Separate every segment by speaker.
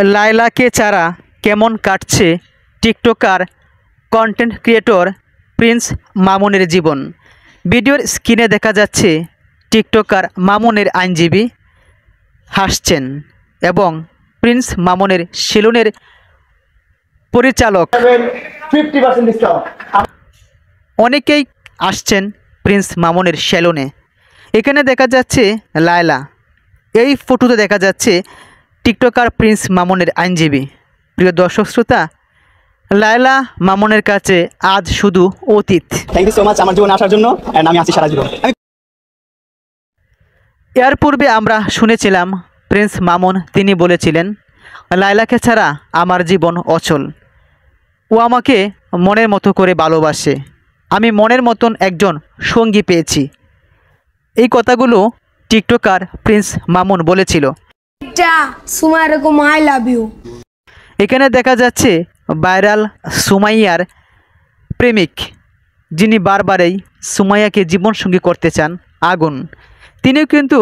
Speaker 1: লায়লাকে ছাড়া কেমন কাটছে টিকটকার কন্টেন্ট ক্রিয়েটর প্রিন্স মামুনের জীবন। ভিডিওর স্ক্রিনে দেখা যাচ্ছে টিকটকার মামুনের আইনজীবী হাসছেন এবং প্রিন্স মামুনের সেলুনের পরিচালক
Speaker 2: 50% ডিসকাউন্ট।
Speaker 1: অনেকেই আসছেন প্রিন্স মামুনের সেলুনে। এখানে দেখা যাচ্ছে লায়লা, এই ফটোতে দেখা যাচ্ছে টিকটকার প্রিন্স মামুনের আইনজীবী। প্রিয় দর্শক শ্রোতা, লায়লা মামুনের কাছে আজ শুধু অতীত।
Speaker 2: থ্যাংক ইউ সো মাচ আমার জীবনে আসার জন্য, এন্ড আমি আছি সারা জীবন।
Speaker 1: এর পূর্বে আমরা শুনেছিলাম প্রিন্স মামুন তিনি বলেছিলেন, লায়লাকে ছাড়া আমার জীবন অচল, ও আমাকে মনের মতো করে ভালোবাসে, আমি মনের মতন একজন সঙ্গী পেয়েছি। এই কথাগুলো টিকটকার প্রিন্স মামুন বলেছিল।
Speaker 3: I love you.
Speaker 1: এখানে দেখা যাচ্ছে ভাইরাল সুমাইয়ার প্রেমিক, যিনি বারবারই সুমাইয়াকে জীবনসঙ্গী করতে চান, আগুন, তিনিও কিন্তু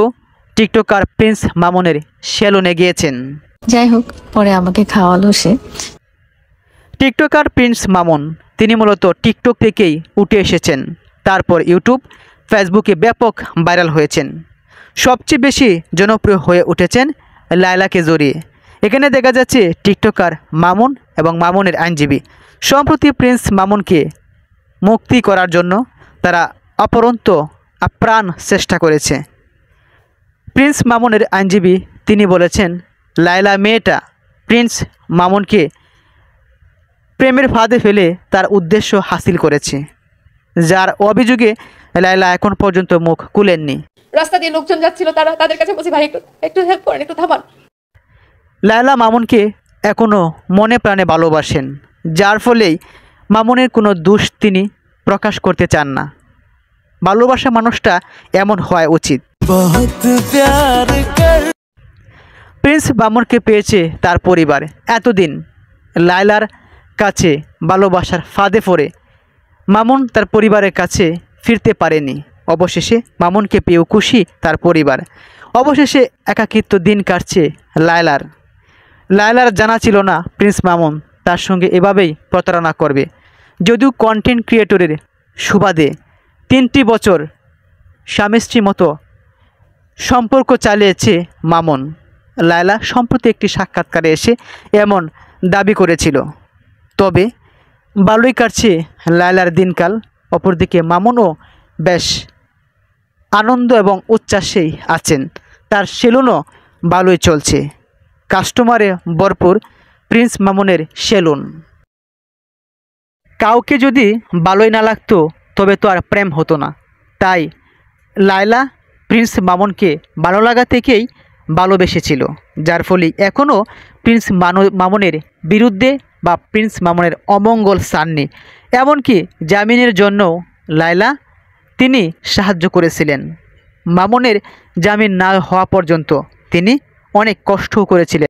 Speaker 1: টিকটকার প্রিন্স মামুনের সেলুনে গিয়েছেন।
Speaker 4: যাই হোক, পরে আমাকে খাওয়ালো সে।
Speaker 1: টিকটকার প্রিন্স মামুন তিনি মূলত টিকটক থেকেই উঠে এসেছেন, তারপর ইউটিউব ফেসবুকে ব্যাপক ভাইরাল হয়েছেন। সবচেয়ে বেশি জনপ্রিয় হয়ে উঠেছেন লায়লাকে জড়িয়ে। এখানে দেখা যাচ্ছে টিকটকার মামুন এবং মামুনের আইনজীবী সম্প্রতি প্রিন্স মামুনকে মুক্তি করার জন্য তারা অপরন্ত আপ্রাণ চেষ্টা করেছে। প্রিন্স মামুনের আইনজীবী তিনি বলেছেন, লায়লা মেয়েটা প্রিন্স মামুনকে প্রেমের ফাঁদে ফেলে তার উদ্দেশ্য হাসিল করেছে, যার অভিযোগে লায়লা এখন পর্যন্ত মুখ খুলেননি।
Speaker 5: রাস্তা দিয়ে লোকজন যাচ্ছিল, তাদের কাছে বলছি ভাই একটু হেল্প করেন, একটু থামান।
Speaker 1: লায়লা মামুনকে এখনও মনে প্রাণে ভালোবাসেন, যার ফলেই মামুনের কোনো দোষ তিনি প্রকাশ করতে চান না। ভালোবাসা মানুষটা এমন হওয়া উচিত। প্রিন্স মামুনকে পেয়েছে তার পরিবার। এতদিন লায়লার কাছে ভালোবাসার ফাঁদে পড়ে মামুন তার পরিবারের কাছে ফিরতে পারেনি। অবশেষে মামুনকে পেয়েও খুশি তার পরিবার। অবশেষে একাকিত্ব দিন কাটছে লায়লার জানা ছিল না প্রিন্স মামুন তার সঙ্গে এভাবেই প্রতারণা করবে। যদিও কন্টেন্ট ক্রিয়েটরের সুবাদে 3টি বছর স্বামী স্ত্রী মতো সম্পর্ক চালিয়েছে মামুন, লায়লা সম্প্রতি একটি সাক্ষাৎকারে এসে এমন দাবি করেছিল। তবে ভালোই কাটছে লায়লার দিনকাল। অপরদিকে মামুনও বেশ আনন্দ এবং উচ্ছ্বাসেই আছেন, তার সেলুনও ভালোই চলছে, কাস্টমারে ভরপুর প্রিন্স মামুনের সেলুন। কাউকে যদি ভালোই না লাগতো তবে তো আর প্রেম হতো না। তাই লায়লা প্রিন্স মামুনকে ভালো লাগা থেকেই ভালোবেসেছিল, যার ফলে এখনও প্রিন্স মামুনের বিরুদ্ধে বা প্রিন্স মামুনের অমঙ্গল চাননি। এমনকি জামিনের জন্য লায়লা তিনি সাহায্য করেছিলেন। মামুনের জামিন না হওয়া পর্যন্ত তিনি অনেক কষ্টও করেছিলেন।